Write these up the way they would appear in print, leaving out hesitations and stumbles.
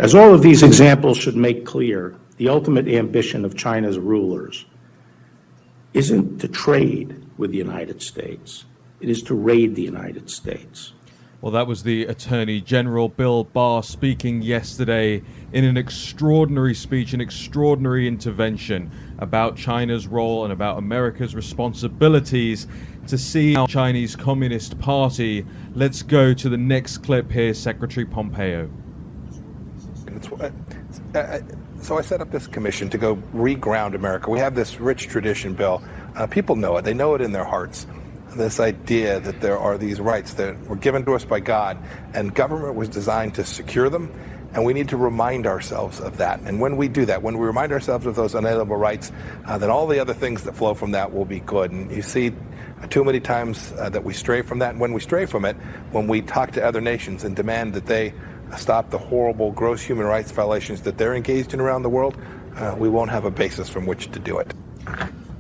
As all of these examples should make clear, the ultimate ambition of China's rulers isn't to trade with the United States. It is to raid the United States. Well, that was the Attorney General Bill Barr speaking yesterday in an extraordinary speech, an extraordinary intervention about China's role and about America's responsibilities to see our Chinese Communist Party. Let's go to the next clip here, Secretary Pompeo. So I set up this commission to go reground America. We have this rich tradition, Bill. People know it. They know it in their hearts. This idea that there are these rights that were given to us by God, and government was designed to secure them, and we need to remind ourselves of that. And when we do that, when we remind ourselves of those unalienable rights, then all the other things that flow from that will be good. And you see too many times that we stray from that. And when we stray from it, when we talk to other nations and demand that they stop the horrible, gross human rights violations that they're engaged in around the world, we won't have a basis from which to do it.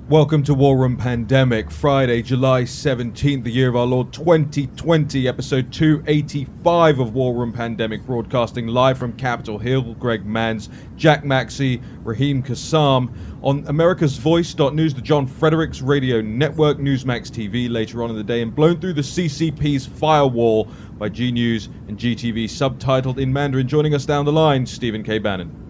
Welcome to War Room Pandemic, Friday, July 17th, the year of our Lord 2020, episode 285 of War Room Pandemic, broadcasting live from Capitol Hill. Greg Manns, Jack Maxey, Raheem Kassam on America's Voice.news, the John Fredericks Radio Network, Newsmax TV later on in the day, and blown through the CCP's firewall by G News and GTV, subtitled in Mandarin. Joining us down the line, Stephen K. Bannon.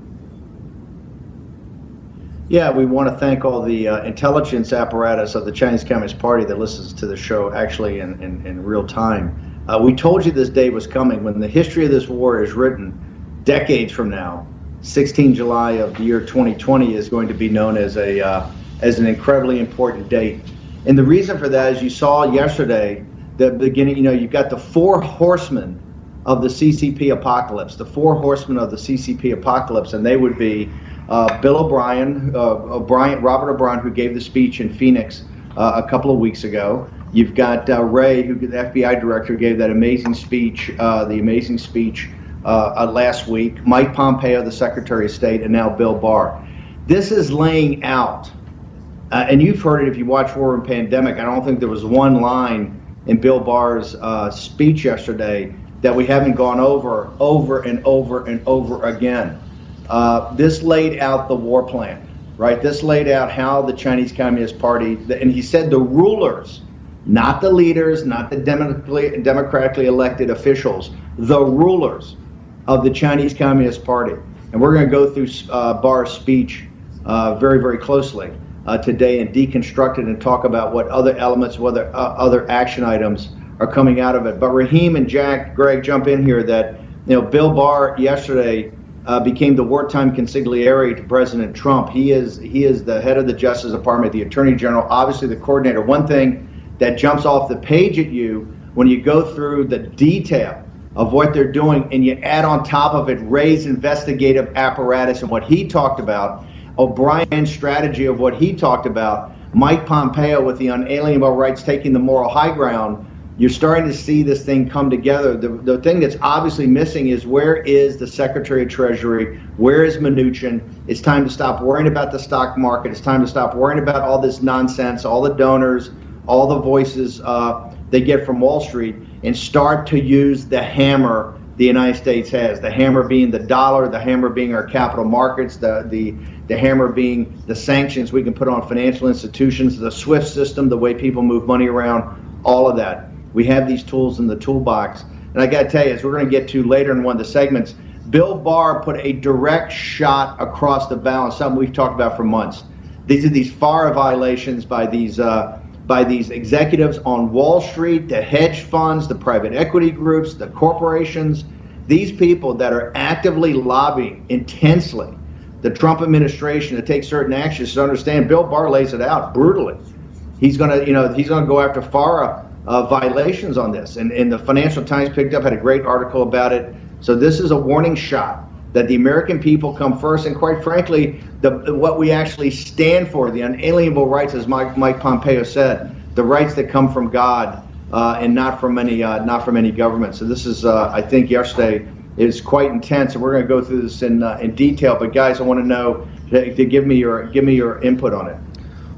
Yeah, we want to thank all the intelligence apparatus of the Chinese Communist Party that listens to the show actually in real time. We told you this day was coming. When the history of this war is written decades from now, 16 July of the year 2020 is going to be known as an incredibly important date. And the reason for that is you saw yesterday, the beginning, you've got the four horsemen of the CCP apocalypse, and they would be Bill O'Brien, Robert O'Brien, who gave the speech in Phoenix a couple of weeks ago. You've got Ray, who the FBI director, gave that amazing speech, last week. Mike Pompeo, the Secretary of State, and now Bill Barr. This is laying out, and you've heard it if you watch War Room Pandemic. I don't think there was one line in Bill Barr's speech yesterday that we haven't gone over and over again. This laid out the war plan, right? This laid out how the Chinese Communist Party, and he said the rulers, not the leaders, not the democratically elected officials, the rulers of the Chinese Communist Party. And we're going to go through Barr's speech very, very closely today and deconstruct it and talk about what other elements, what other action items are coming out of it. But Raheem and Jack, Greg, jump in here that, Bill Barr yesterday became the wartime consigliere to President Trump. He is the head of the Justice Department, the Attorney General, obviously the coordinator. One thing that jumps off the page at you when you go through the detail of what they're doing and you add on top of it Ray's investigative apparatus and what he talked about, O'Brien's strategy of what he talked about, Mike Pompeo with the unalienable rights taking the moral high ground, you're starting to see this thing come together. The thing that's obviously missing is where is the Secretary of Treasury? Where is Mnuchin? It's time to stop worrying about the stock market. It's time to stop worrying about all this nonsense, all the donors, all the voices they get from Wall Street, and start to use the hammer the United States has. The hammer being the dollar, the hammer being our capital markets, the hammer being the sanctions we can put on financial institutions, the SWIFT system, the way people move money around, all of that. We have these tools in the toolbox. And I got to tell you, as we're going to get to later in one of the segments, Bill Barr put a direct shot across the bow, something we've talked about for months. These are these FARA violations by these executives on Wall Street, the hedge funds, the private equity groups, the corporations, these people that are actively lobbying intensely the Trump administration to take certain actions. To understand, Bill Barr lays it out brutally. He's going to go after FARA violations on this, and the Financial Times picked up, had a great article about it. So this is a warning shot that the American people come first, and quite frankly, what we actually stand for, the unalienable rights, as Mike Pompeo said, the rights that come from God and not from any government. So this is, I think, yesterday is quite intense, and we're going to go through this in detail. But guys, I want to know to give me your input on it.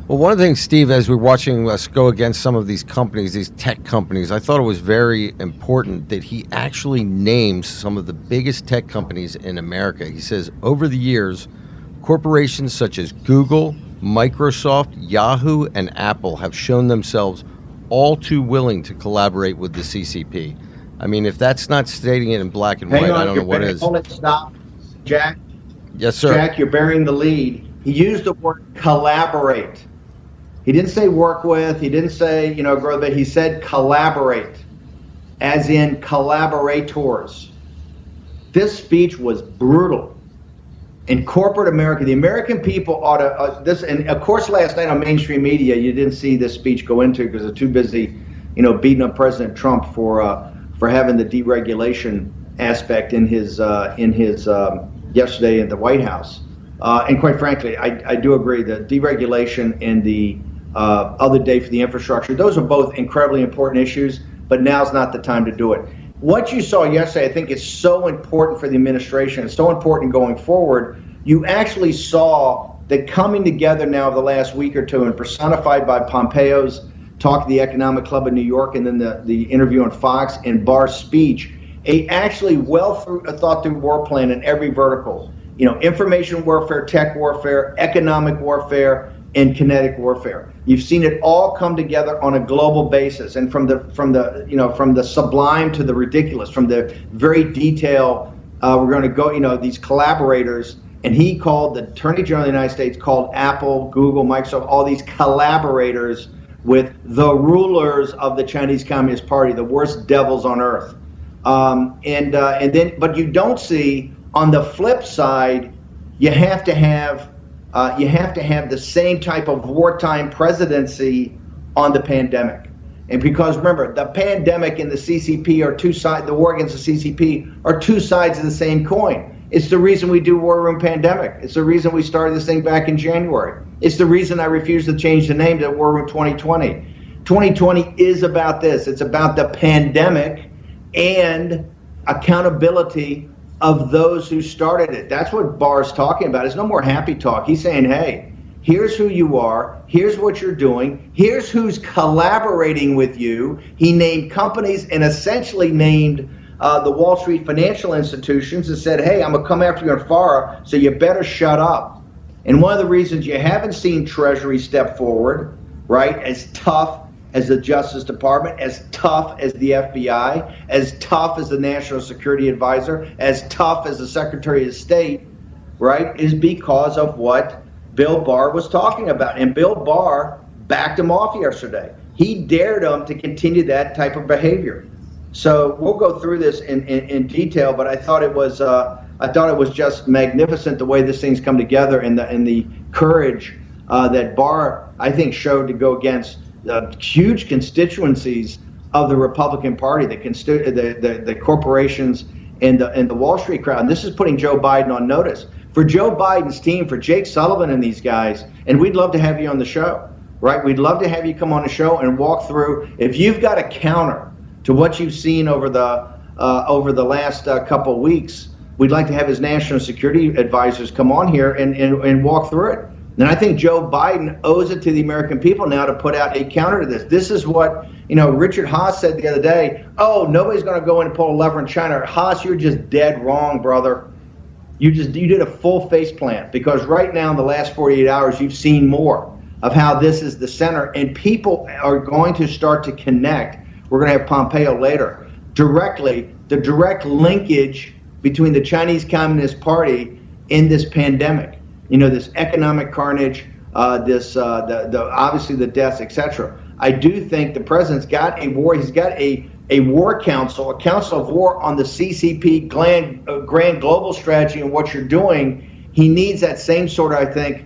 Well, one of the things, Steve, as we're watching us go against some of these companies, these tech companies, I thought it was very important that he actually names some of the biggest tech companies in America. He says, over the years, corporations such as Google, Microsoft, Yahoo, and Apple have shown themselves all too willing to collaborate with the CCP. I mean, if that's not stating it in black and white, I don't know what is. Hold it, stop. Jack? Yes, sir. Jack, you're burying the lead. He used the word collaborate. He didn't say work with, he didn't say, grow, but he said collaborate, as in collaborators. This speech was brutal. In corporate America, the American people ought to, and of course last night on mainstream media, you didn't see this speech go into because they're too busy, beating up President Trump for having the deregulation aspect in his yesterday in the White House. And quite frankly, I do agree that deregulation and the other day for the infrastructure, those are both incredibly important issues, but now's not the time to do it. What you saw yesterday, I think, is so important for the administration. It's so important going forward. You actually saw the coming together now of the last week or two, and personified by Pompeo's talk at the Economic Club in New York, and then the interview on Fox and Barr's speech, a actually thought through war plan in every vertical. Information warfare, tech warfare, economic warfare, and kinetic warfare. You've seen it all come together on a global basis, and from the sublime to the ridiculous, from the very detail. We're going to go, these collaborators, and he called the Attorney General of the United States called Apple, Google, Microsoft, all these collaborators with the rulers of the Chinese Communist Party, the worst devils on earth. But you don't see on the flip side, you have to have the same type of wartime presidency on the pandemic. And because remember, the pandemic and the CCP are two sides, the war against the CCP are two sides of the same coin. It's the reason we do War Room Pandemic. It's the reason we started this thing back in January. It's the reason I refused to change the name to War Room 2020. 2020 is about this. It's about the pandemic and accountability of those who started it. That's what Barr's talking about. It's no more happy talk. He's saying, hey, here's who you are. Here's what you're doing. Here's who's collaborating with you. He named companies and essentially named the Wall Street financial institutions and said, hey, I'm going to come after you on FARA, so you better shut up. And one of the reasons you haven't seen Treasury step forward, right, as tough as the Justice Department, as tough as the FBI, as tough as the National Security Advisor, as tough as the Secretary of State, right, is because of what Bill Barr was talking about. And Bill Barr backed him off yesterday. He dared him to continue that type of behavior. So we'll go through this in detail, but I thought it was just magnificent the way this thing's come together, and the courage that Barr, I think, showed to go against huge constituencies of the Republican Party, the corporations and the Wall Street crowd. And this is putting Joe Biden on notice. For Joe Biden's team, for Jake Sullivan and these guys, and we'd love to have you on the show, right? We'd love to have you come on the show and walk through. If you've got a counter to what you've seen over the last couple of weeks, we'd like to have his national security advisors come on here and walk through it. And I think Joe Biden owes it to the American people now to put out a counter to this. This is what, Richard Haas said the other day. Oh, nobody's going to go in and pull a lever in China. Haas, you're just dead wrong, brother. You did a full face plant, because right now in the last 48 hours, you've seen more of how this is the center, and people are going to start to connect. We're going to have Pompeo later. The direct linkage between the Chinese Communist Party and this pandemic. This economic carnage, obviously the deaths, etc. I do think the president's got a war. He's got a war council, a council of war on the CCP grand global strategy and what you're doing. He needs that same sort of, I think,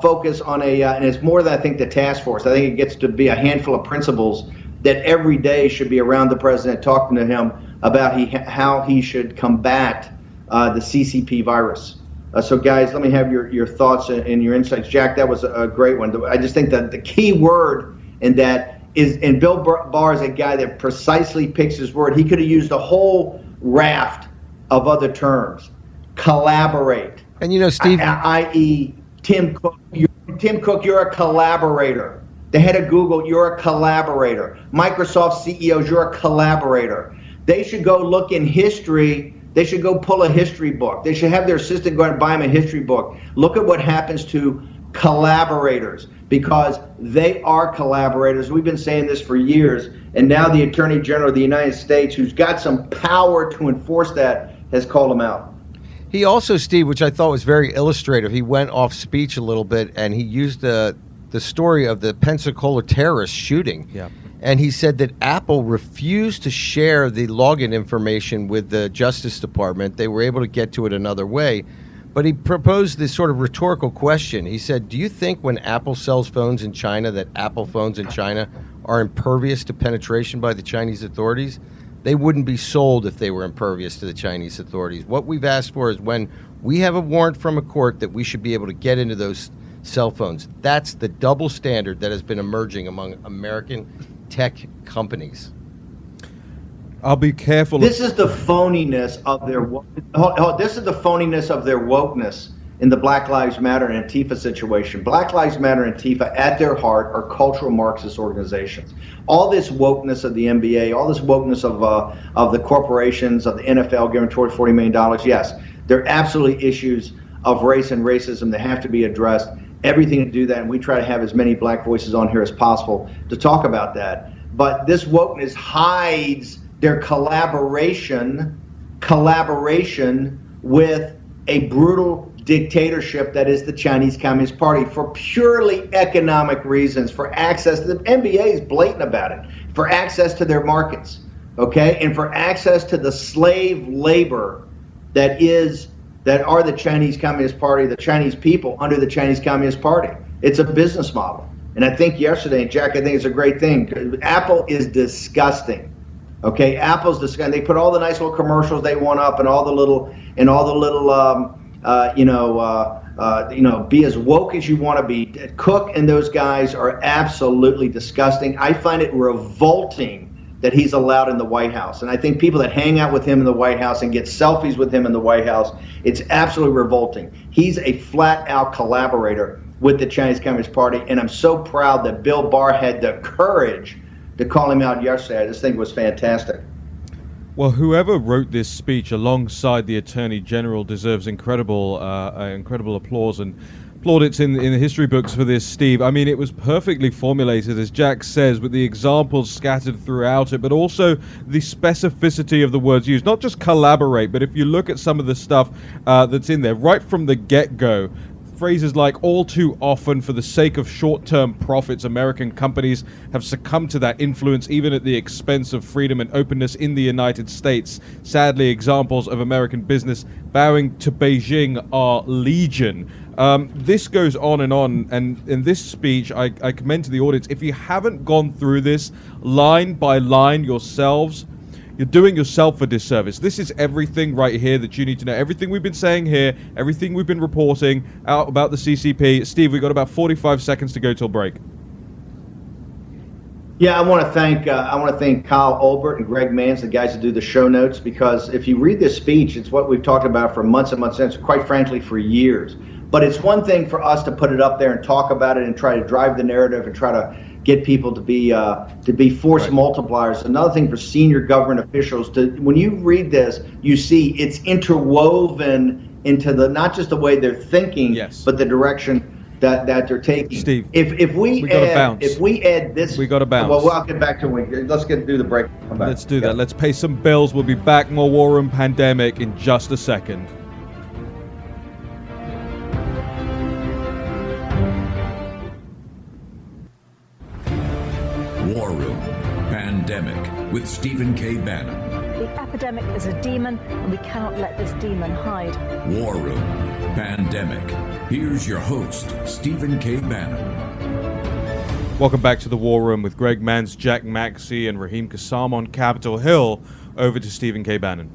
focus on and it's more than, I think, the task force. I think it gets to be a handful of principles that every day should be around the president, talking to him about how he should combat the CCP virus. So guys, let me have your thoughts and your insights. Jack, that was a great one. I just think that the key word in that is, and Bill Barr is a guy that precisely picks his word. He could have used a whole raft of other terms. Collaborate. And Steve, i.e. Tim Cook, you're Tim Cook, you're a collaborator. The head of Google, you're a collaborator. Microsoft CEOs, you're a collaborator. They should go look in history. They should go pull a history book. They should have their assistant go out and buy them a history book. Look at what happens to collaborators, because they are collaborators. We've been saying this for years, and now the Attorney General of the United States, who's got some power to enforce that, has called them out. He also, Steve, which I thought was very illustrative, he went off speech a little bit, and he used the story of the Pensacola terrorist shooting. Yeah. And he said that Apple refused to share the login information with the Justice Department. They were able to get to it another way. But he proposed this sort of rhetorical question. He said, do you think when Apple sells phones in China that Apple phones in China are impervious to penetration by the Chinese authorities? They wouldn't be sold if they were impervious to the Chinese authorities. What we've asked for is when we have a warrant from a court that we should be able to get into those cell phones. That's the double standard that has been emerging among American tech companies. I'll be careful. This is the phoniness of their. This is the phoniness of their wokeness in the Black Lives Matter and Antifa situation. Black Lives Matter and Antifa, at their heart, are cultural Marxist organizations. All this wokeness of the NBA, all this wokeness of the corporations, of the NFL giving $40 million. Yes, they're absolutely issues of race and racism that have to be addressed. Everything to do that, and we try to have as many black voices on here as possible to talk about that. But this wokeness hides their collaboration with a brutal dictatorship that is the Chinese Communist Party for purely economic reasons, for access. The NBA is blatant about it, for access to their markets, okay, and for access to the slave labor that are the Chinese Communist Party, the Chinese people under the Chinese Communist Party. It's a business model. And I think yesterday, Jack, I think it's a great thing. Apple is disgusting. Okay, Apple's disgusting. They put all the nice little commercials they want up, and all the little, be as woke as you want to be. Cook and those guys are absolutely disgusting. I find it revolting that he's allowed in the White House. And I think people that hang out with him in the White House and get selfies with him in the White House, it's absolutely revolting. He's a flat-out collaborator with the Chinese Communist Party, and I'm so proud that Bill Barr had the courage to call him out yesterday. I just think it was fantastic. Well, whoever wrote this speech alongside the Attorney General deserves incredible applause and plaudits in the history books for this, Steve. I mean, it was perfectly formulated, as Jack says, with the examples scattered throughout it, but also the specificity of the words used. Not just collaborate, but if you look at some of the stuff that's in there, right from the get-go, phrases like all too often for the sake of short-term profits, American companies have succumbed to that influence even at the expense of freedom and openness in the United States. Sadly, examples of American business bowing to Beijing are legion. This goes on, and in this speech, I commend to the audience, if you haven't gone through this line by line yourselves, you're doing yourself a disservice. This is everything right here that you need to know. Everything we've been saying here, everything we've been reporting out about the CCP. Steve, we've got about 45 seconds to go till break. Yeah, I want to thank Kyle Olbert and Greg Manns, the guys that do the show notes, because if you read this speech, it's what we've talked about for months and months, and quite frankly for years. But it's one thing for us to put it up there and talk about it and try to drive the narrative and try to get people to be force multipliers. Another thing for senior government officials when you read this, you see it's interwoven into not just the way they're thinking, but the direction that they're taking. Steve, if we add this, we got to bounce. Well, I'll get back to it. Let's do the break. Come back. Let's do that. Let's pay some bills. We'll be back. More War Room Pandemic in just a second. War Room Pandemic with Stephen K. Bannon. The epidemic is a demon, and we cannot let this demon hide. War Room Pandemic. Here's your host, Stephen K. Bannon. Welcome back to the War Room with Greg Manns, Jack Maxey, and Raheem Kassam on Capitol Hill. Over to Stephen K. Bannon.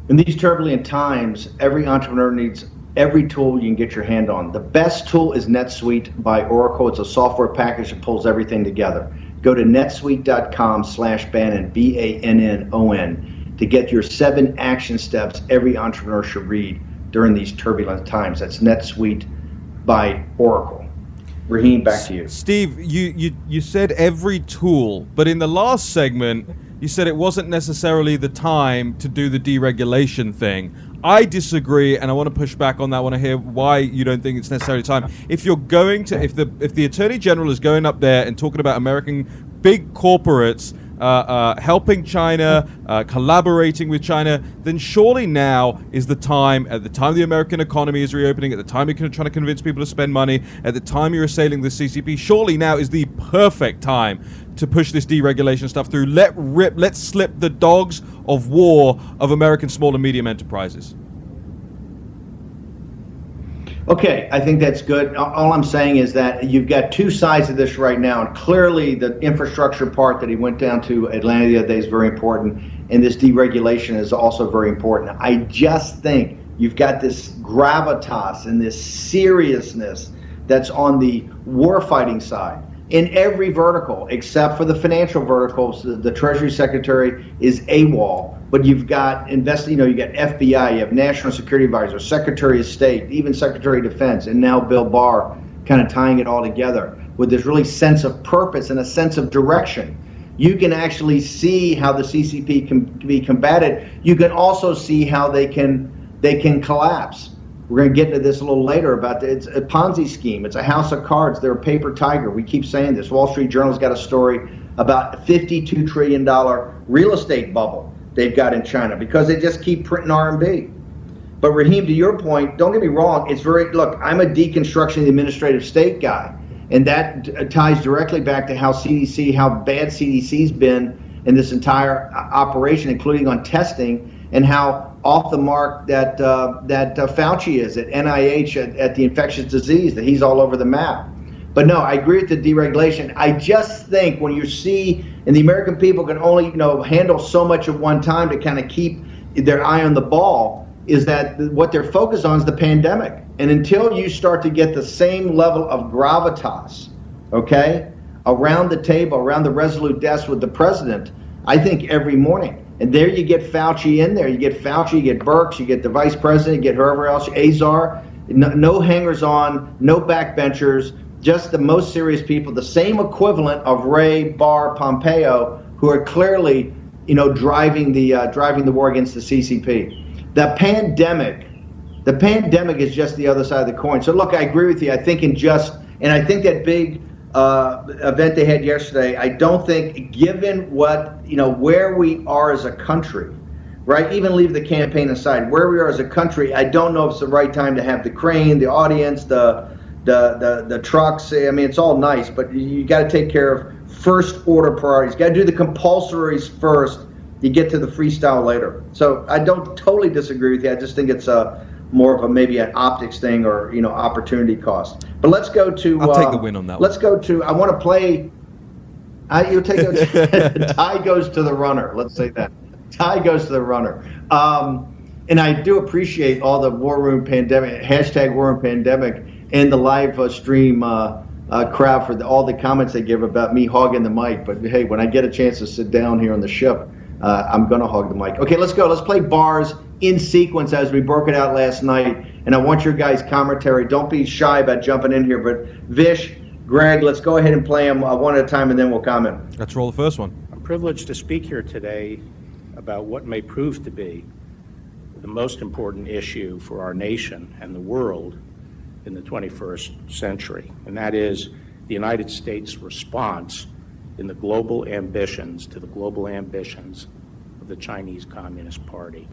In these turbulent times, every entrepreneur needs every tool you can get your hand on. The best tool is NetSuite by Oracle. It's a software package that pulls everything together. Go to netsuite.com/Bannon, Bannon, to get your 7 action steps every entrepreneur should read. during these turbulent times. That's NetSuite by Oracle. Raheem, back to you. Steve, you said every tool, but in the last segment, you said it wasn't necessarily the time to do the deregulation thing. I disagree, and I want to push back on that. I want to hear why you don't think it's necessarily time. If you're going to, if the Attorney General is going up there and talking about American big corporates helping China, collaborating with China, then surely now is the time, at the time the American economy is reopening, at the time you're trying to convince people to spend money, at the time you're assailing the CCP, surely now is the perfect time to push this deregulation stuff through. Let's slip the dogs of war of American small and medium enterprises. Okay, I think that's good. All I'm saying is that you've got two sides of this right now, and clearly the infrastructure part that he went down to Atlanta the other day is very important, and this deregulation is also very important. I just think you've got this gravitas and this seriousness that's on the warfighting side in every vertical, except for the financial verticals. The Treasury Secretary is AWOL. But you've got you got FBI, you have National Security Advisor, Secretary of State, even Secretary of Defense, and now Bill Barr kind of tying it all together with this really sense of purpose and a sense of direction. You can actually see how the CCP can be combated. You can also see how they can collapse. We're going to get into this a little later about it's a Ponzi scheme. It's a house of cards. They're a paper tiger. We keep saying this. Wall Street Journal's got a story about a $52 trillion real estate bubble they've got in China because they just keep printing RMB. But Raheem, to your point, don't get me wrong. Look, I'm a deconstruction of the administrative state guy, and that ties directly back to how bad CDC's been in this entire operation, including on testing, and how off the mark that Fauci is at NIH at the infectious disease, that he's all over the map. But no, I agree with the deregulation. I just think when you see, and the American people can only handle so much at one time to kind of keep their eye on the ball, is that what they're focused on is the pandemic. And until you start to get the same level of gravitas, okay, around the table, around the resolute desk with the president, I think every morning. And there you get Fauci in there. You get Fauci, you get Birx, you get the vice president, you get whoever else, Azar. No hangers-on, no backbenchers, just the most serious people, the same equivalent of Wray, Barr, Pompeo, who are clearly, driving the war against the CCP. The pandemic is just the other side of the coin. So look, I agree with you. I think I think that big event they had yesterday, I don't think, given where we are as a country, right? Even leave the campaign aside, where we are as a country, I don't know if it's the right time to have the crane, the audience, the trucks. I mean, it's all nice, but you got to take care of first order priorities. Got to do the compulsories first. You get to the freestyle later. So I don't totally disagree with you. I just think it's more of maybe an optics thing or opportunity cost. But let's go to. I'll take the win on that. Let's go to. I want to play. You take a tie goes to the runner. Let's say that tie goes to the runner. And I do appreciate all the War Room Pandemic hashtag War Room Pandemic and the live stream crowd for all the comments they give about me hogging the mic. But hey, when I get a chance to sit down here on the ship, I'm going to hog the mic. Okay, let's go. Let's play bars in sequence as we broke it out last night. And I want your guys' commentary. Don't be shy about jumping in here. But Vish, Greg, let's go ahead and play them one at a time, and then we'll comment. Let's roll the first one. I'm privileged to speak here today about what may prove to be the most important issue for our nation and the world in the 21st century, and that is the United States response in the global ambitions of the Chinese Communist Party.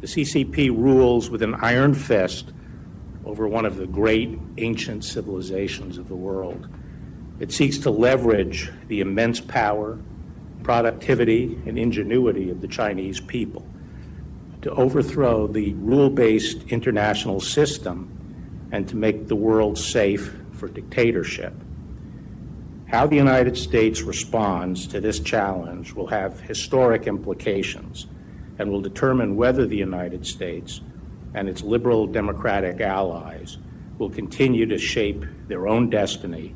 The CCP rules with an iron fist over one of the great ancient civilizations of the world. It seeks to leverage the immense power, productivity, and ingenuity of the Chinese people to overthrow the rule-based international system and to make the world safe for dictatorship. How the United States responds to this challenge will have historic implications and will determine whether the United States and its liberal democratic allies will continue to shape their own destiny,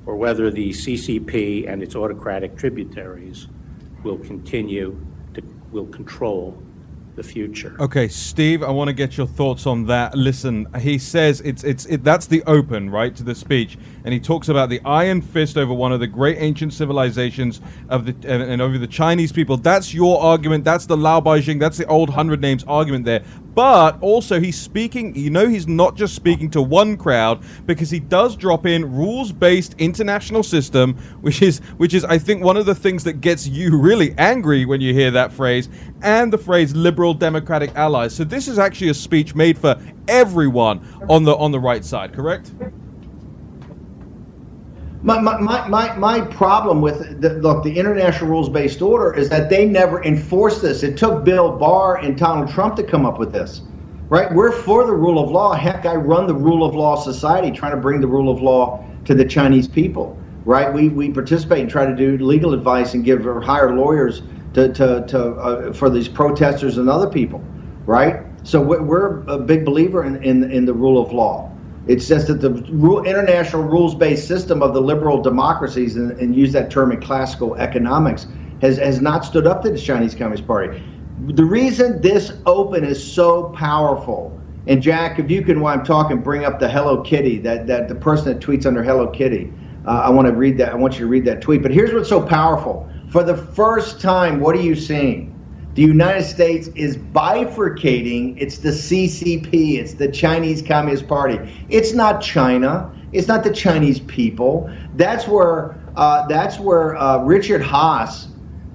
or whether the CCP and its autocratic tributaries will control the future. Okay, Steve, I want to get your thoughts on that. Listen, he says that's the open, right, to the speech, and he talks about the iron fist over one of the great ancient civilizations of the and over the Chinese people. That's your argument. That's the Lao Beijing. That's the old 100 names argument there. But also, he's speaking. He's not just speaking to one crowd, because he does drop in rules-based international system, which is I think one of the things that gets you really angry when you hear that phrase, and the phrase liberal democratic allies. So this is actually a speech made for everyone on the right side, correct? My problem with the international rules-based order is that they never enforced this. It took Bill Barr and Donald Trump to come up with this, right? We're for the rule of law. Heck, I run the rule of law society, trying to bring the rule of law to the Chinese people, right? We participate and try to do legal advice and hire lawyers for these protesters and other people, right? So we're a big believer in the rule of law. It's just that the international rules-based system of the liberal democracies, and use that term in classical economics, has not stood up to the Chinese Communist Party. The reason this open is so powerful, and Jack, if you can, while I'm talking, bring up the Hello Kitty, that the person that tweets under Hello Kitty. I want to read that. I want you to read that tweet. But here's what's so powerful. For the first time, what are you seeing? The United States is bifurcating. It's the CCP. It's the Chinese Communist Party. It's not China. It's not the Chinese people. That's where Richard Haas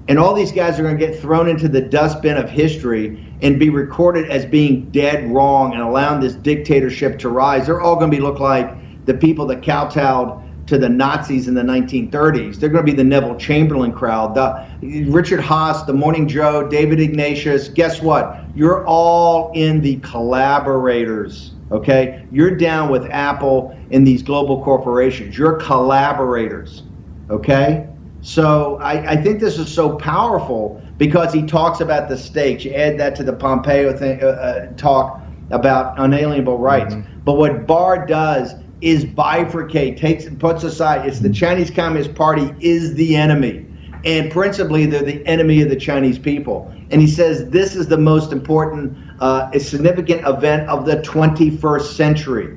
and all these guys are going to get thrown into the dustbin of history and be recorded as being dead wrong and allowing this dictatorship to rise. They're all going to look like the people that kowtowed to the Nazis in the 1930s. They're going to be the Neville Chamberlain crowd, Richard Haas, the Morning Joe, David Ignatius. Guess what? You're all in the collaborators, okay? You're down with Apple and these global corporations. You're collaborators, okay? So I think this is so powerful because he talks about the stakes. You add that to the Pompeo thing, talk about unalienable rights. Mm-hmm. But what Barr does is bifurcate, takes and puts aside. It's the Chinese Communist Party is the enemy, and principally they're the enemy of the Chinese people. And he says this is the most important, significant event of the 21st century.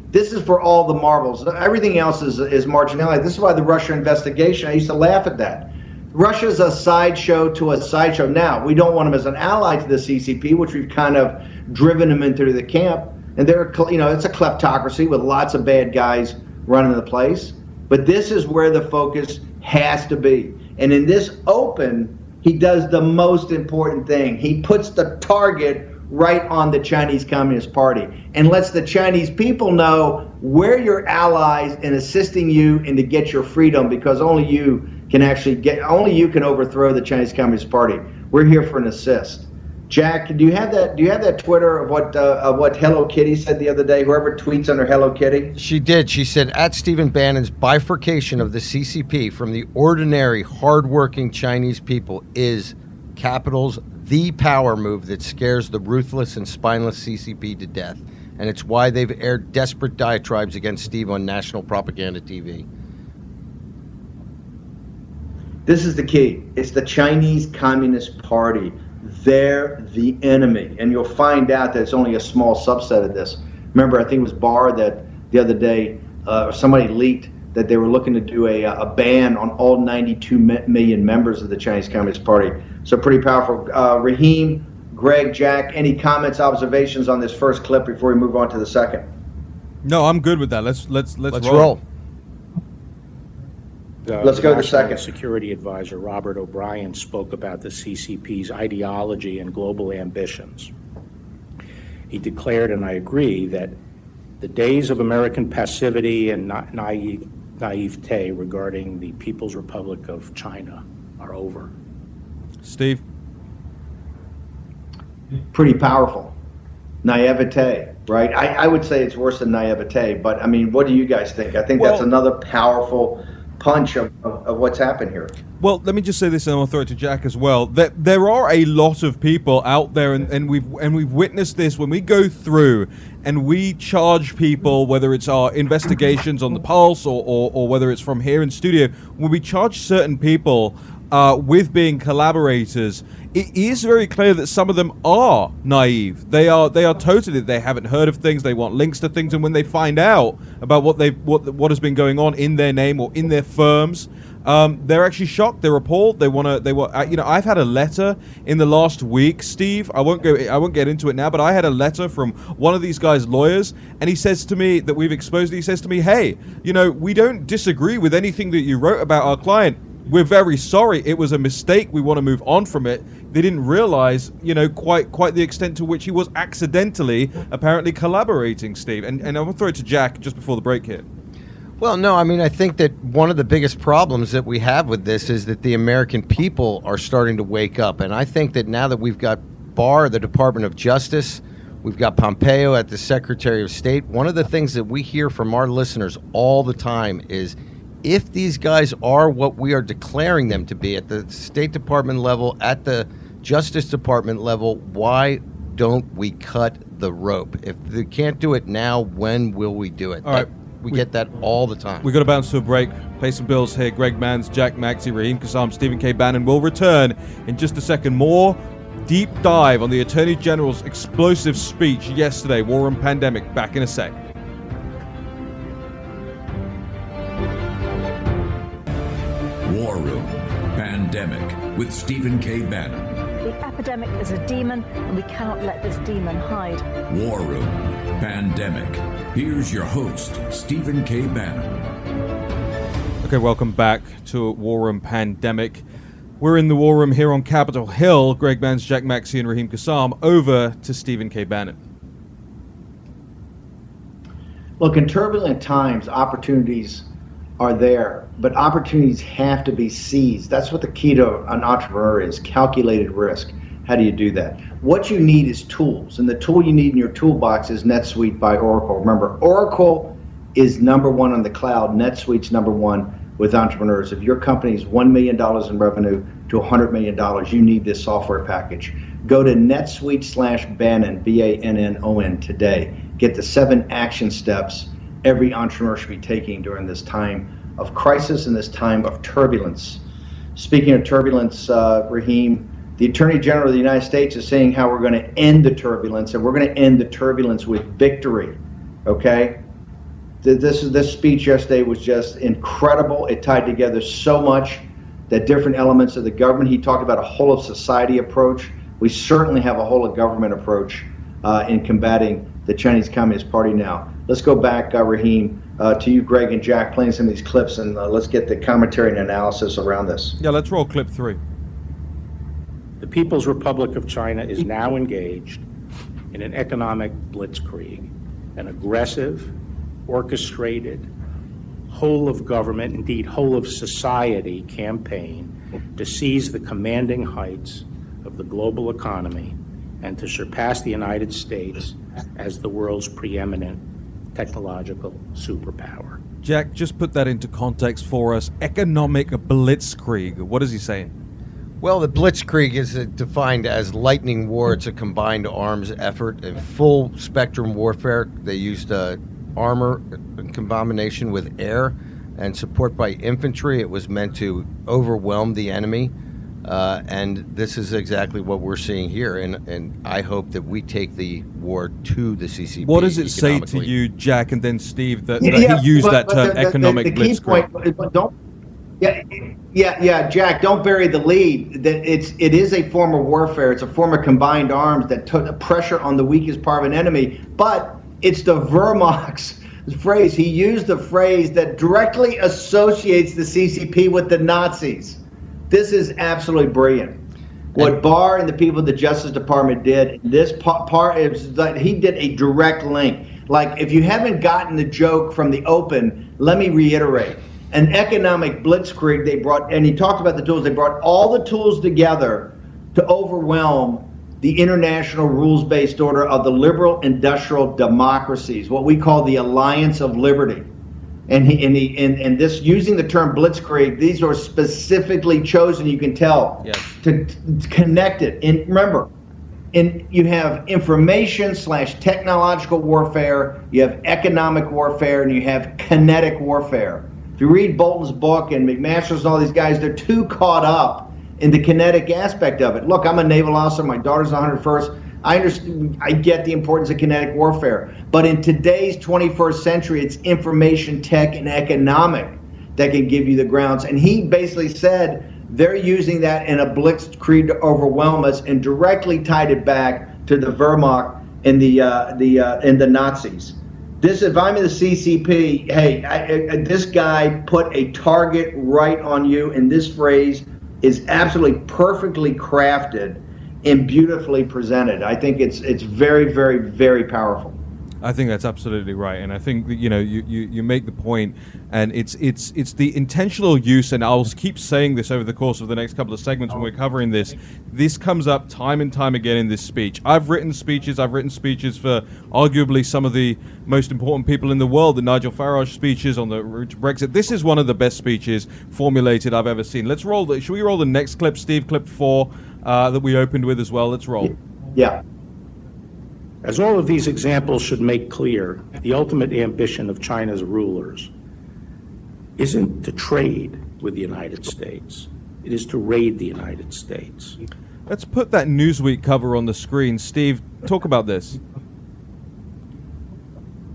This is for all the marbles. Everything else is marginality. This is why the Russia investigation, I used to laugh at that. Russia's a sideshow to a sideshow. Now, we don't want them as an ally to the CCP, which we've kind of driven them into the camp. And it's a kleptocracy with lots of bad guys running the place. But this is where the focus has to be. And in this open, he does the most important thing. He puts the target right on the Chinese Communist Party and lets the Chinese people know we're your allies in assisting you and to get your freedom, because only you can overthrow the Chinese Communist Party. We're here for an assist. Jack, do you have that Twitter of what Hello Kitty said the other day? Whoever tweets under Hello Kitty? She did. She said, at Stephen Bannon's bifurcation of the CCP from the ordinary, hardworking Chinese people is capitals the power move that scares the ruthless and spineless CCP to death. And it's why they've aired desperate diatribes against Steve on national propaganda TV. This is the key. It's the Chinese Communist Party. They're the enemy, and you'll find out that it's only a small subset of this. Remember, I think it was Barr that the other day, somebody leaked that they were looking to do a ban on all 92 million members of the Chinese Communist Party. So pretty powerful. Raheem, Greg, Jack, any comments, observations on this first clip before we move on to the second? No, I'm good with that. Let's roll. Let's go to the second. National Security Advisor Robert O'Brien spoke about the CCP's ideology and global ambitions. He declared, and I agree, that the days of American passivity and naivete regarding the People's Republic of China are over. Steve? Pretty powerful. Naivete, right? I would say it's worse than naivete, but I mean, what do you guys think? I think that's another powerful punch of what's happened here. Well, let me just say this, and I'll throw it to Jack as well. That there are a lot of people out there, and we've witnessed this when we go through and we charge people, whether it's our investigations on the Pulse or whether it's from here in studio, when we charge certain people with being collaborators, it is very clear that some of them are naive. They are totally, they haven't heard of things, they want links to things, and when they find out about what has been going on in their name or in their firms, they're actually shocked. They're appalled. I've had a letter in the last week, Steve. I won't get into it now, but I had a letter from one of these guys' lawyers, and he says to me that we've exposed it. He says to me, "Hey, we don't disagree with anything that you wrote about our client. We're very sorry. It was a mistake. We want to move on from it." They didn't realize, quite the extent to which he was accidentally, apparently collaborating, Steve. And I'm going to throw it to Jack just before the break here. Well, no, I think that one of the biggest problems that we have with this is that the American people are starting to wake up. And I think that now that we've got Barr, the Department of Justice, we've got Pompeo at the Secretary of State, one of the things that we hear from our listeners all the time is, if these guys are what we are declaring them to be at the State Department level, at the Justice Department level, why don't we cut the rope? If they can't do it now, when will we do it? All right. We get that all the time. We've got to bounce to a break. Pay some bills here. Greg Manns, Jack Maxey, Raheem Kassam, Stephen K. Bannon will return in just a second. More deep dive on the Attorney General's explosive speech yesterday. War and pandemic. Back in a sec. War Room Pandemic with Stephen K. Bannon. The epidemic is a demon, and we cannot let this demon hide. War Room Pandemic. Here's your host, Stephen K. Bannon. Okay, welcome back to War Room Pandemic. We're in the War Room here on Capitol Hill. Greg Manns, Jack Maxey, and Raheem Kassam. Over to Stephen K. Bannon. Look, in turbulent times, opportunities are there, but opportunities have to be seized. That's what the key to an entrepreneur is, calculated risk. How do you do that? What you need is tools, and the tool you need in your toolbox is NetSuite by Oracle. Remember, Oracle is number one on the cloud. NetSuite's number one with entrepreneurs. If your company is $1 million in revenue to $100 million, you need this software package. Go to NetSuite/Bannon, Bannon today. Get the 7 action steps every entrepreneur should be taking during this time of crisis and this time of turbulence. Speaking of turbulence, Raheem, the Attorney General of the United States is saying how we're going to end the turbulence, and we're going to end the turbulence with victory, okay? This speech yesterday was just incredible. It tied together so much, that different elements of the government. He talked about a whole of society approach. We certainly have a whole of government approach in combating the Chinese Communist Party now. Let's go back, Raheem, to you, Greg, and Jack, playing some of these clips, and let's get the commentary and analysis around this. Yeah, let's roll clip 3. The People's Republic of China is now engaged in an economic blitzkrieg, an aggressive, orchestrated, whole of government, indeed whole of society campaign to seize the commanding heights of the global economy and to surpass the United States as the world's preeminent technological superpower. Jack, just put that into context for us. Economic blitzkrieg. What is he saying? Well, the blitzkrieg is defined as lightning war. It's a combined arms effort, a full spectrum warfare. They used armor in combination with air and support by infantry. It was meant to overwhelm the enemy. And this is exactly what we're seeing here. And I hope that we take the war to the CCP. What does it say to you, Jack, and then Steve, that he used that term, economic blitzkrieg? Jack, don't bury the lead. That it is a form of warfare. It's a form of combined arms that put pressure on the weakest part of an enemy. But it's the Wehrmacht's phrase. He used the phrase that directly associates the CCP with the Nazis. This is absolutely brilliant. What Barr and the people of the Justice Department did, this part is that he did a direct link. Like, if you haven't gotten the joke from the open, let me reiterate. An economic blitzkrieg they brought, and he talked about the tools, they brought all the tools together to overwhelm the international rules-based order of the liberal industrial democracies, what we call the Alliance of Liberty. And this, using the term blitzkrieg, these are specifically chosen, you can tell, yes, to connect it. And remember, you have information/technological warfare, you have economic warfare, and you have kinetic warfare. If you read Bolton's book and McMaster's and all these guys, they're too caught up in the kinetic aspect of it. Look, I'm a naval officer. My daughter's 101st. I understand. I get the importance of kinetic warfare. But in today's 21st century, it's information tech and economic that can give you the grounds. And he basically said they're using that in a blitzkrieg to overwhelm us, and directly tied it back to the Wehrmacht and the Nazis. This, if I'm in the CCP, hey, this guy put a target right on you, and this phrase is absolutely perfectly crafted and beautifully presented. I think it's very, very, very powerful. I think that's absolutely right, and I think that, you make the point, and it's the intentional use, and I'll keep saying this over the course of the next couple of segments when we're covering this. This comes up time and time again in this speech. I've written speeches for arguably some of the most important people in the world. The Nigel Farage speeches on the route to Brexit. This is one of the best speeches formulated I've ever seen. Let's roll. Should we roll the next clip, Steve? Clip 4 that we opened with as well. Let's roll. Yeah. As all of these examples should make clear, the ultimate ambition of China's rulers isn't to trade with the United States. It is to raid the United States. Let's put that Newsweek cover on the screen. Steve, talk about this.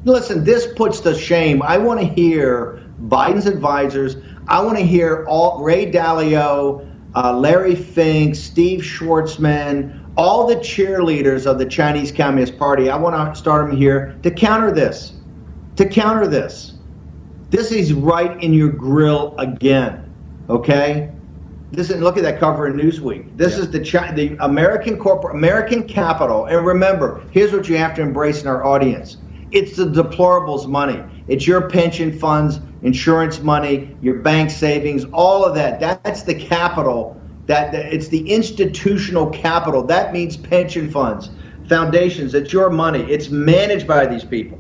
Listen, this puts to shame. I want to hear Biden's advisors. I want to hear Ray Dalio, Larry Fink, Steve Schwartzman, all the cheerleaders of the Chinese Communist Party. I want to start them here to counter this. This is right in your grill again, okay? Look at that cover in Newsweek. This is the American capital. And remember, here's what you have to embrace in our audience. It's the deplorables money. It's your pension funds, insurance money, your bank savings, all of that. That's the capital. It's the institutional capital. That means pension funds, foundations. It's your money. It's managed by these people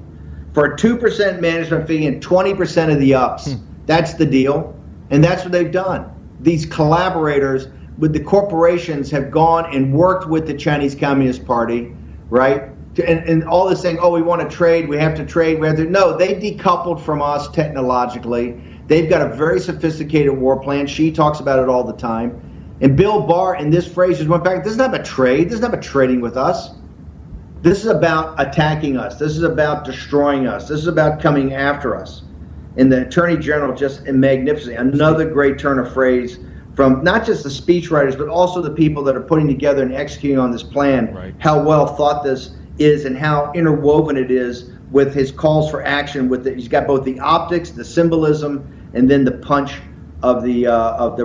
for a 2% management fee and 20% of the ups. That's the deal, and that's what they've done. These collaborators with the corporations have gone and worked with the Chinese Communist Party, right? And all this saying, oh, we want to trade, we have to trade, no, they decoupled from us technologically. They've got a very sophisticated war plan. She talks about it all the time. And Bill Barr in this phrase just went back, this is not about trade, this is not about trading with us. This is about attacking us. This is about destroying us. This is about coming after us. And the Attorney General just magnificently, another great turn of phrase from not just the speechwriters, but also the people that are putting together and executing on this plan, right. How well thought this is and how interwoven it is with his calls for action. He's got both the optics, the symbolism, and then the punch of the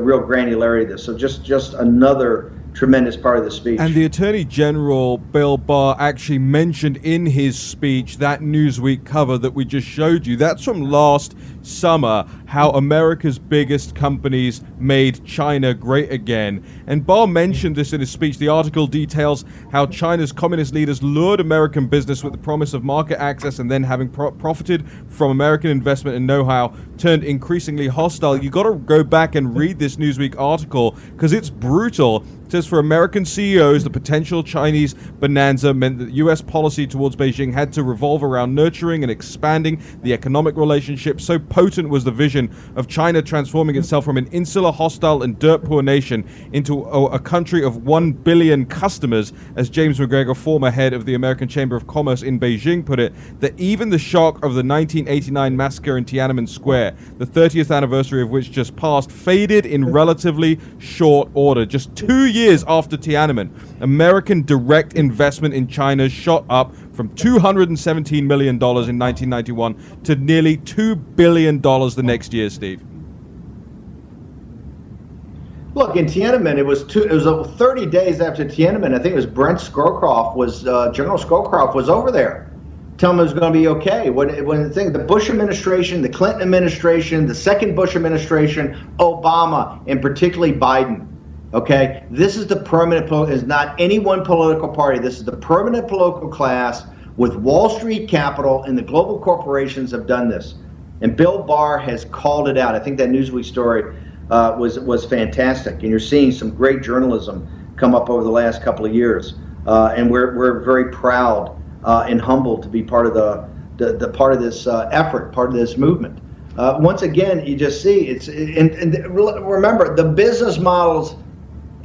real granularity of this. So just another tremendous part of the speech. And the Attorney General, Bill Barr, actually mentioned in his speech that Newsweek cover that we just showed you. That's from last summer, how America's biggest companies made China great again. And Barr mentioned this in his speech. The article details how China's communist leaders lured American business with the promise of market access, and then having profited from American investment and know-how, turned increasingly hostile. You got to go back and read this Newsweek article because it's brutal. It says for American CEOs, the potential Chinese bonanza meant that U.S. policy towards Beijing had to revolve around nurturing and expanding the economic relationship. So potent was the vision of China transforming itself from an insular, hostile, and dirt-poor nation into a country of 1 billion customers, as James McGregor, former head of the American Chamber of Commerce in Beijing, put it, that even the shock of the 1989 massacre in Tiananmen Square, the 30th anniversary of which just passed, faded in relatively short order. Just 2 years after Tiananmen, American direct investment in China shot up from $217 million in 1991 to nearly $2 billion the next year, Steve. Look, in Tiananmen, it was 30 days after Tiananmen. I think it was General Scowcroft was over there, telling him it was going to be okay. When the Bush administration, the Clinton administration, the second Bush administration, Obama, and particularly Biden. Okay, this is the permanent, is not any one political party. This is the permanent political class with Wall Street capital, and the global corporations have done this. And Bill Barr has called it out. I think that Newsweek story was fantastic. And you're seeing some great journalism come up over the last couple of years. And we're very proud and humbled to be part of the part of this effort, part of this movement. Once again, you just see and remember, the business models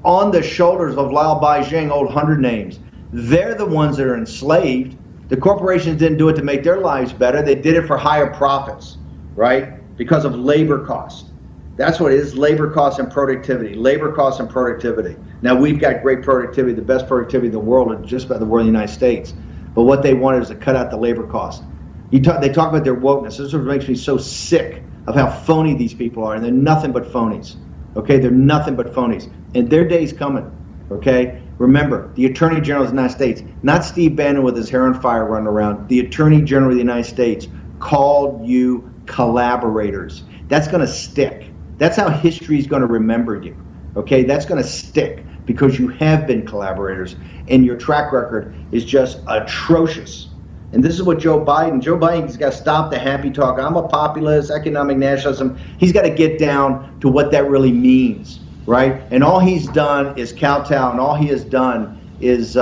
on the shoulders of Lao Beijing, old 100 names. They're the ones that are enslaved. The corporations didn't do it to make their lives better. They did it for higher profits, right? Because of labor costs. That's what it is, labor costs and productivity. Labor costs and productivity. Now, we've got great productivity, the best productivity in the world, and just about the world in the United States. But what they wanted is to cut out the labor costs. They talk about their wokeness. This is what makes me so sick of how phony these people are, and they're nothing but phonies. Okay, they're nothing but phonies. And their day's coming, okay? Remember, the Attorney General of the United States, not Steve Bannon with his hair on fire running around, the Attorney General of the United States called you collaborators. That's going to stick. That's how history is going to remember you, okay? That's going to stick because you have been collaborators, and your track record is just atrocious. And this is what Joe Biden's got to stop the happy talk. I'm a populist, economic nationalism. He's got to get down to what that really means, right? And all he's done is kowtow, and all he has done is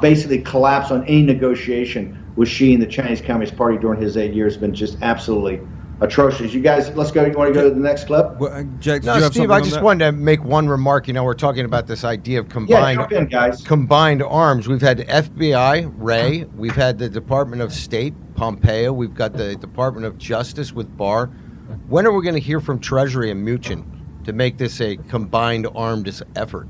basically collapse on any negotiation with Xi and the Chinese Communist Party during his 8 years. Has been just absolutely atrocious. You guys, let's go. You want to go to the next clip? Well, Jack, No, Steve, I just wanted to make one remark. You know, we're talking about this idea of jump in, guys. combined arms. We've had the FBI, Wray. We've had the Department of State, Pompeo. We've got the Department of Justice with Barr. When are we going to hear from Treasury and Mnuchin to make this a combined armed effort?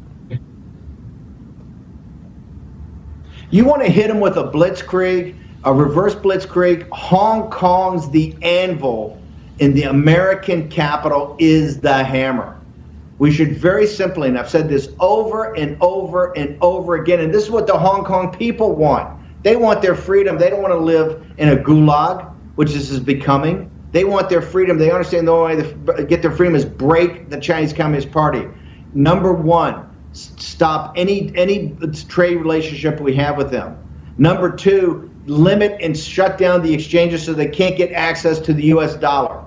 You want to hit them with a blitzkrieg, a reverse blitzkrieg. Hong Kong's the anvil, and the American capital is the hammer. We should very simply, and I've said this over and over and over again, and this is what the Hong Kong people want. They want their freedom. They don't want to live in a gulag, which this is becoming. They want their freedom. They understand the only way to get their freedom is break the Chinese Communist Party. Number one, stop any trade relationship we have with them. Number two, limit and shut down the exchanges so they can't get access to the U.S. dollar.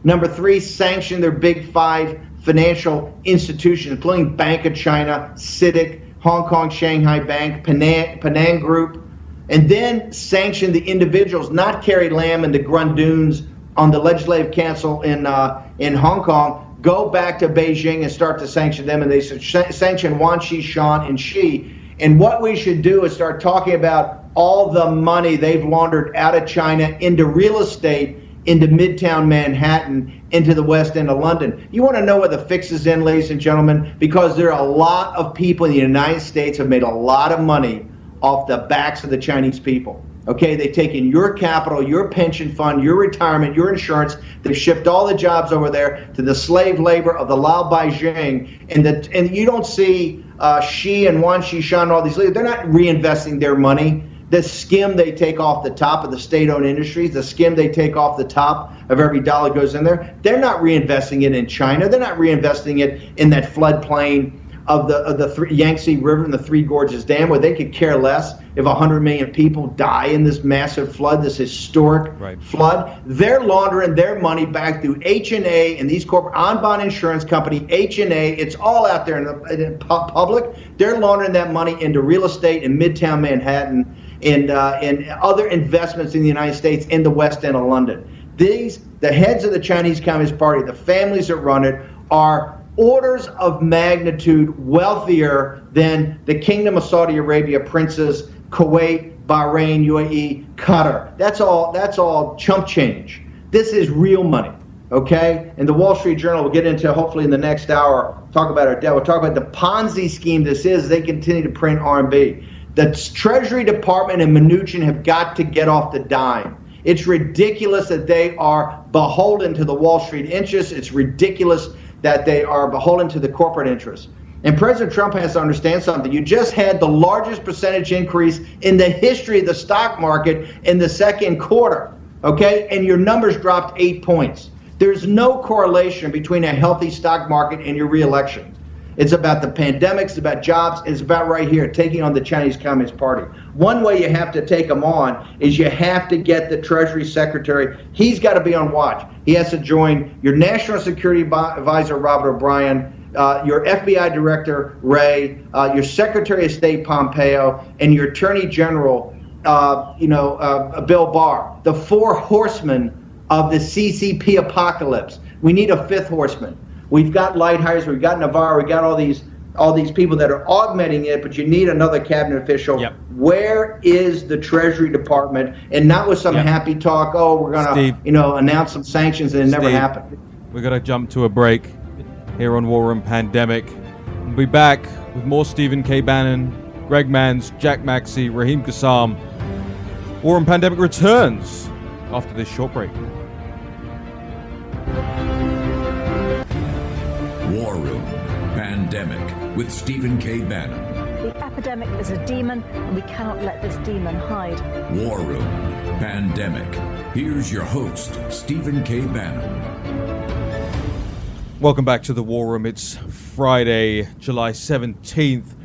Number three, sanction their big five financial institutions, including Bank of China, CITIC, Hong Kong Shanghai Bank, Penang Group, and then sanction the individuals, not Carrie Lam and the Grundoons on the Legislative Council in Hong Kong. Go back to Beijing and start to sanction them, and they should sanction Wan Qishan and Xi. And what we should do is start talking about all the money they've laundered out of China into real estate, into Midtown Manhattan, into the West End of London. You want to know where the fix is in, ladies and gentlemen? Because there are a lot of people in the United States have made a lot of money off the backs of the Chinese people. Okay, they've taken your capital, your pension fund, your retirement, your insurance. They've shipped all the jobs over there to the slave labor of the Lao Beijing. And you don't see Xi and Wan Qishan and all these leaders. They're not reinvesting their money. The skim they take off the top of the state-owned industries, the skim they take off the top of every dollar goes in there, they're not reinvesting it in China. They're not reinvesting it in that floodplain of the Yangtze River and the Three Gorges Dam, where they could care less if 100 million people die in this massive flood, this historic flood. They're laundering their money back through H&A and these corporate Anbon Insurance Company, H&A. It's all out there in the public. They're laundering that money into real estate in Midtown Manhattan and other investments in the United States in the West End of London. The heads of the Chinese Communist Party, the families that run it, are orders of magnitude wealthier than the Kingdom of Saudi Arabia, princes, Kuwait, Bahrain, UAE, Qatar. That's all chump change. This is real money, okay? And the Wall Street Journal will get into, hopefully in the next hour, talk about our debt. We'll talk about the Ponzi scheme this is. They continue to print RMB. The Treasury Department and Mnuchin have got to get off the dime. It's ridiculous that they are beholden to the Wall Street interests. It's ridiculous that they are beholden to the corporate interests. And President Trump has to understand something. You just had the largest percentage increase in the history of the stock market in the second quarter, okay? And your numbers dropped 8 points. There's no correlation between a healthy stock market and your reelection. It's about the pandemic, it's about jobs, it's about right here, taking on the Chinese Communist Party. One way you have to take them on is you have to get the Treasury Secretary. He's got to be on watch. He has to join your National Security Advisor, Robert O'Brien, your FBI Director, Wray, your Secretary of State, Pompeo, and your Attorney General, Bill Barr. The four horsemen of the CCP apocalypse. We need a fifth horseman. We've got Lighthizer, we've got Navarro, we've got all these people that are augmenting it, but you need another cabinet official. Yep. Where is the Treasury Department? And not with some happy talk, we're going to, announce some sanctions, and it never happened. We're going to jump to a break here on War Room Pandemic. We'll be back with more Stephen K. Bannon, Greg Manns, Jack Maxey, Raheem Kassam. War Room Pandemic returns after this short break. War Room Pandemic with Stephen K. Bannon. The epidemic is a demon, and we cannot let this demon hide. War Room Pandemic. Here's your host, Stephen K. Bannon. Welcome back to the War Room. It's Friday, July 17th.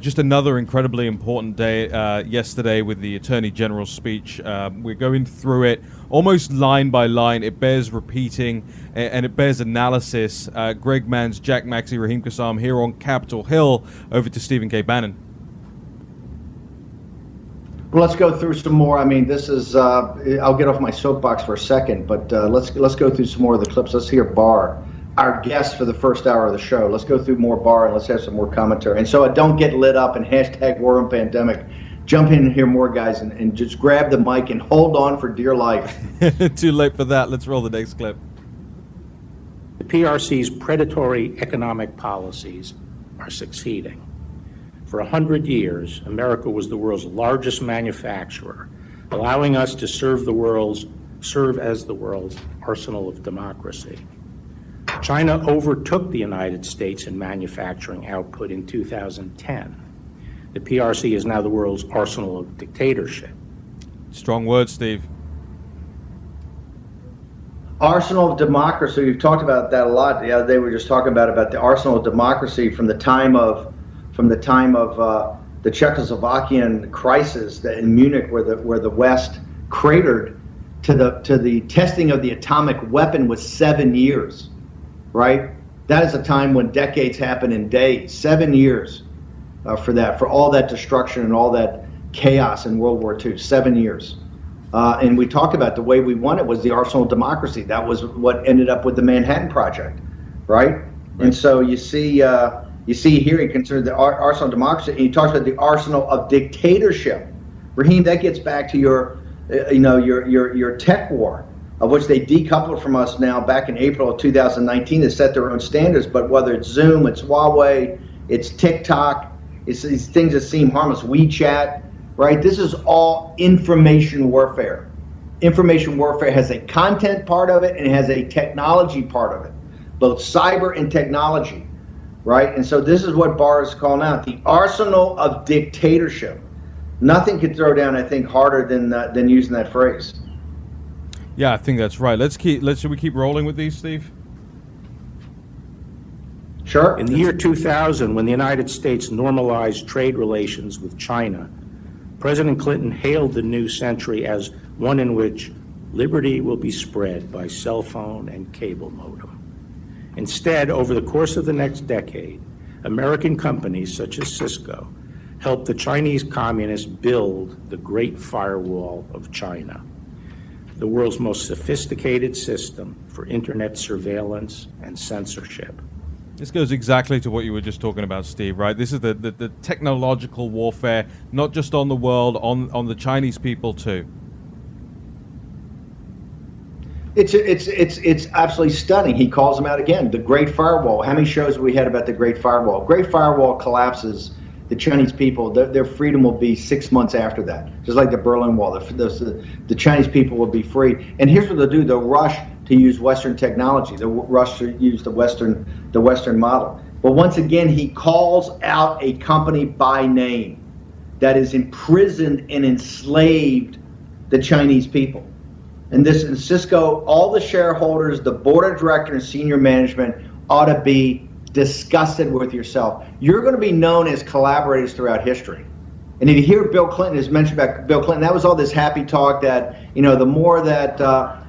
Just another incredibly important day yesterday with the Attorney General's speech. We're going through it almost line by line. It bears repeating and it bears analysis. Greg Manns, Jack Maxey, Raheem Kassam here on Capitol Hill. Over to Stephen K. Bannon. Well, let's go through some more. I mean, this is, I'll get off my soapbox for a second, but let's go through some more of the clips. Let's hear Barr, our guest for the first hour of the show. Let's go through more Barr and let's have some more commentary. And so I don't get lit up and hashtag War Room Pandemic. Jump in and hear more, guys, and just grab the mic and hold on for dear life. Too late for that. Let's roll the next clip. The PRC's predatory economic policies are succeeding. For 100 years, America was the world's largest manufacturer, allowing us to serve as the world's arsenal of democracy. China overtook the United States in manufacturing output in 2010. The PRC is now the world's arsenal of dictatorship. Strong words, Steve. Arsenal of democracy. We've talked about that a lot. The other day we were just talking about the arsenal of democracy from the time of the Czechoslovakian crisis in Munich, where the West cratered, to the testing of the atomic weapon was 7 years. Right? That is a time when decades happen in days. 7 years for all that destruction and all that chaos in World War II. 7 years. And we talked about the way we won it was the arsenal of democracy. That was what ended up with the Manhattan Project, right? And so you see here he considered the arsenal of democracy, and he talks about the arsenal of dictatorship. Raheem, that gets back to your tech war, of which they decoupled from us now back in April of 2019 to set their own standards. But whether it's Zoom, it's Huawei, it's TikTok, it's these things that seem harmless, WeChat, right? This is all information warfare. Information warfare has a content part of it and it has a technology part of it, both cyber and technology, right? And so this is what Barr is calling out, the arsenal of dictatorship. Nothing could throw down, I think, harder than using that phrase. Yeah, I think that's right. Should we keep rolling with these, Steve? Sure. In the year 2000, when the United States normalized trade relations with China, President Clinton hailed the new century as one in which liberty will be spread by cell phone and cable modem. Instead, over the course of the next decade, American companies such as Cisco helped the Chinese communists build the Great Firewall of China, the world's most sophisticated system for internet surveillance and censorship. This goes exactly to what you were just talking about, Steve, right? This is the technological warfare, not just on the world, on the Chinese people too. It's absolutely stunning. He calls them out again. The Great Firewall. How many shows have we had about the Great Firewall? Great Firewall collapses. The Chinese people, their freedom will be 6 months after that, just like the Berlin Wall. The Chinese people will be free. And here's what they'll do: they'll rush to use Western technology. They'll rush to use the Western model. But once again, he calls out a company by name that is imprisoned and enslaved the Chinese people. And this in Cisco, all the shareholders, the board of directors, and senior management ought to be disgusted with yourself. You're going to be known as collaborators throughout history. And if you hear Bill Clinton is mentioned about Bill Clinton, that was all this happy talk that, the more that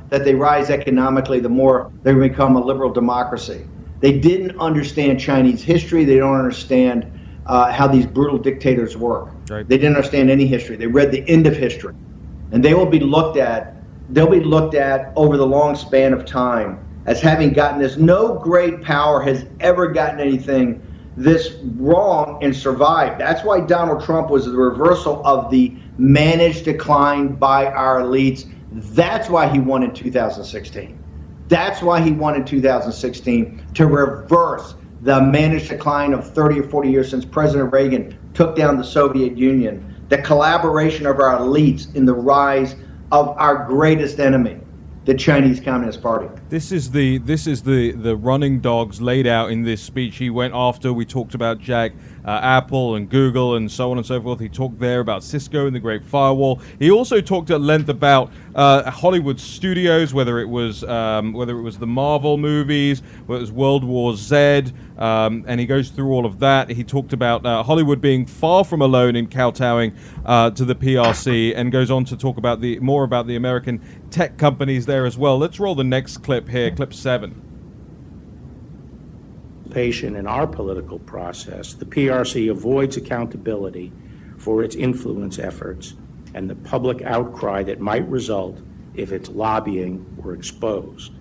they rise economically, the more they become a liberal democracy. They didn't understand Chinese history. They don't understand how these brutal dictators work. Right. They didn't understand any history. They read the end of history. And they will be looked at. They'll be looked at over the long span of time as having gotten this. No great power has ever gotten anything this wrong and survived. That's why Donald Trump was the reversal of the managed decline by our elites. That's why he won in 2016. That's why he won in 2016, to reverse the managed decline of 30 or 40 years since President Reagan took down the Soviet Union, the collaboration of our elites in the rise of our greatest enemy, the Chinese Communist Party. This is the running dogs laid out in this speech. He went after, we talked about Apple and Google and so on and so forth. He talked there about Cisco and the Great Firewall. He also talked at length about Hollywood studios, whether it was the Marvel movies, whether it was World War Z, and he goes through all of that. He talked about Hollywood being far from alone in kowtowing to the PRC, and goes on to talk about more about the American tech companies there as well. Let's roll the next clip here, clip 7. In our political process, the PRC avoids accountability for its influence efforts and the public outcry that might result if its lobbying were exposed.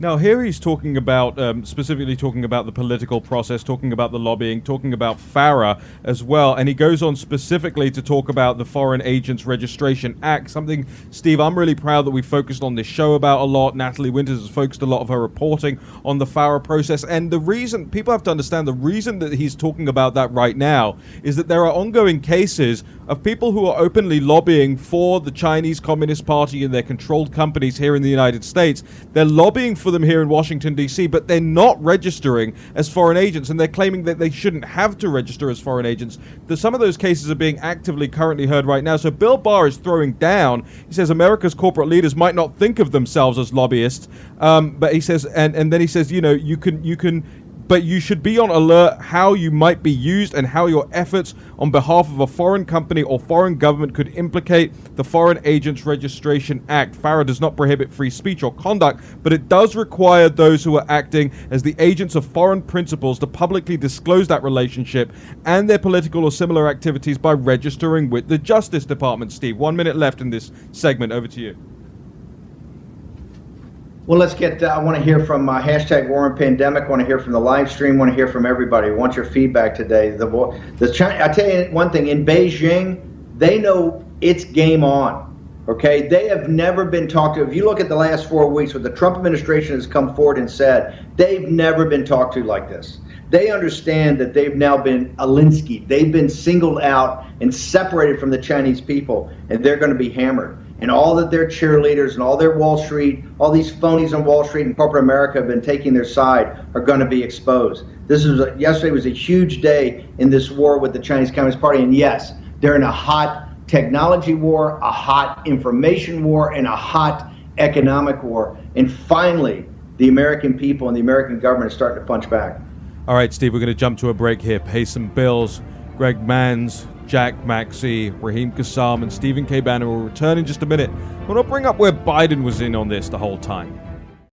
Now, here he's talking about, specifically talking about the political process, talking about the lobbying, talking about FARA as well, and he goes on specifically to talk about the Foreign Agents Registration Act, something, Steve, I'm really proud that we focused on this show about a lot. Natalie Winters has focused a lot of her reporting on the FARA process, and the reason, people have to understand, the reason that he's talking about that right now is that there are ongoing cases of people who are openly lobbying for the Chinese Communist Party and their controlled companies here in the United States. They're lobbying for them here in Washington, D.C., but they're not registering as foreign agents, and they're claiming that they shouldn't have to register as foreign agents. Some of those cases are being actively currently heard right now. So Bill Barr is throwing down. He says America's corporate leaders might not think of themselves as lobbyists, but he says, and then he says, you know, you can but you should be on alert how you might be used and how your efforts on behalf of a foreign company or foreign government could implicate the Foreign Agents Registration Act. FARA does not prohibit free speech or conduct, but it does require those who are acting as the agents of foreign principals to publicly disclose that relationship and their political or similar activities by registering with the Justice Department. Steve, 1 minute left in this segment. Over to you. Well, let's get, I want to hear from hashtag War and Pandemic, want to hear from the live stream, want to hear from everybody. I want your feedback today. I tell you one thing, in Beijing, they know it's game on, okay? They have never been talked to. If you look at the last 4 weeks, what the Trump administration has come forward and said, they've never been talked to like this. They understand that they've now been Alinsky. They've been singled out and separated from the Chinese people, and they're going to be hammered. And all that their cheerleaders and all their Wall Street, all these phonies on Wall Street and corporate America have been taking their side are going to be exposed. Yesterday was a huge day in this war with the Chinese Communist Party. And yes, they're in a hot technology war, a hot information war, and a hot economic war. And finally, the American people and the American government are starting to punch back. All right, Steve, we're going to jump to a break here. Pay some bills. Greg Manns, Jack Maxey, Raheem Kassam, and Stephen K. Bannon will return in just a minute. I want to bring up where Biden was in on this the whole time.